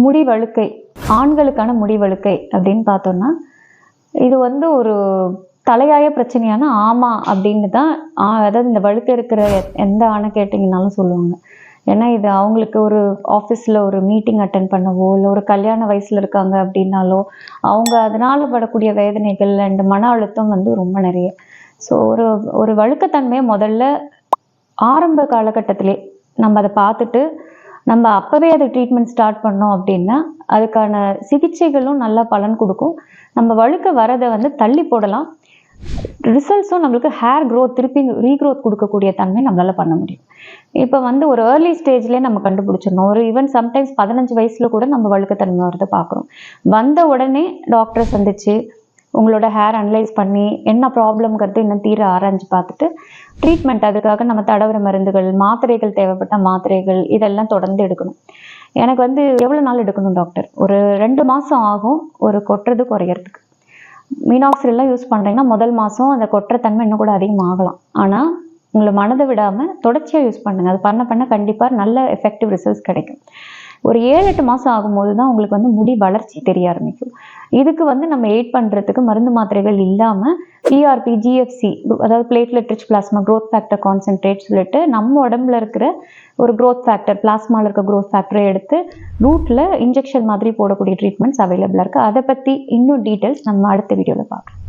முடிவழுக்கை, ஆண்களுக்கான முடிவழுக்கை அப்படின்னு பார்த்தோம்னா, இது வந்து ஒரு தலையாய பிரச்சனையான ஆமா அப்படின்னு தான் அதாவது இந்த வழுக்கை இருக்கிற எந்த ஆணை கேட்டிங்கனாலும் சொல்லுவாங்க. ஏன்னா இது அவங்களுக்கு ஒரு ஆஃபீஸில் ஒரு மீட்டிங் அட்டென்ட் பண்ணவோ, இல்லை ஒரு கல்யாண வயசில் இருக்காங்க அப்படின்னாலோ, அவங்க அதனால் படக்கூடிய வேதனைகள் அண்ட் மன அழுத்தம் வந்து ரொம்ப நிறைய. ஸோ ஒரு ஒரு வழுக்கத்தன்மையை முதல்ல ஆரம்ப காலகட்டத்திலே நம்ம அதை பார்த்துட்டு நம்ம அப்போவே அதை ட்ரீட்மெண்ட் ஸ்டார்ட் பண்ணோம் அப்படின்னா அதுக்கான சிகிச்சைகளும் நல்லா பலன் கொடுக்கும். நம்ம வழுக்க வரதை வந்து தள்ளி போடலாம். ரிசல்ட்ஸும் நம்மளுக்கு ஹேர் க்ரோத் திருப்பி ரீக்ரோத் கொடுக்கக்கூடிய தன்மை நம்மளால் பண்ண முடியும். இப்போ வந்து ஒரு ஏர்லி ஸ்டேஜ்லேயே நம்ம கண்டுபிடிச்சிடணும். ஒரு ஈவன் சம்டைம்ஸ் 15 வயசில் கூட நம்ம வழுக்கத்தன்மை வரதை பார்க்குறோம். வந்த உடனே டாக்டரை சந்தித்து உங்களோட ஹேர் அனலைஸ் பண்ணி என்ன ப்ராப்ளம்ங்கிறது இன்னும் தீர ஆராய்ஞ்சு பார்த்துட்டு ட்ரீட்மெண்ட் அதுக்காக நம்ம தடவுற மருந்துகள், மாத்திரைகள் தேவைப்பட்ட மாத்திரைகள் இதெல்லாம் தொடர்ந்து எடுக்கணும். எனக்கு வந்து எவ்வளோ நாள் எடுக்கணும் டாக்டர்? ஒரு 2 மாதம் ஆகும் ஒரு கொட்டுறது குறையறதுக்கு. மீனாக்சிலெலாம் யூஸ் பண்ணுறீங்கன்னா முதல் மாதம் அந்த கொட்டுற தன்மை இன்னும் கூட அதிகமாகலாம். ஆனால் உங்களை மனதை விடாமல் தொடர்ச்சியாக யூஸ் பண்ணுங்கள். அது பண்ண கண்டிப்பாக நல்ல எஃபெக்டிவ் ரிசல்ட்ஸ் கிடைக்கும். ஒரு 7-8 மாதம் ஆகும்போது தான் உங்களுக்கு வந்து முடி வளர்ச்சி தெரிய ஆரம்பிக்கும். இதுக்கு வந்து நம்ம எய்ட் பண்ணுறதுக்கு மருந்து மாத்திரைகள் இல்லாமல் பிஆர்பி, ஜிஎஃப்சி அதாவது platelet rich plasma growth factor concentrate சொல்லிட்டு நம்ம உடம்புல இருக்கிற ஒரு க்ரோத் ஃபேக்டர், பிளாஸ்மாவில் இருக்க க்ரோத் ஃபேக்டரை எடுத்து ரூட்டில் இன்ஜெக்ஷன் மாதிரி போடக்கூடிய ட்ரீட்மெண்ட்ஸ் அவைலபிளாக இருக்குது. அதை பற்றி இன்னும் டீட்டெயில்ஸ் நம்ம அடுத்த வீடியோவில் பார்க்கலாம்.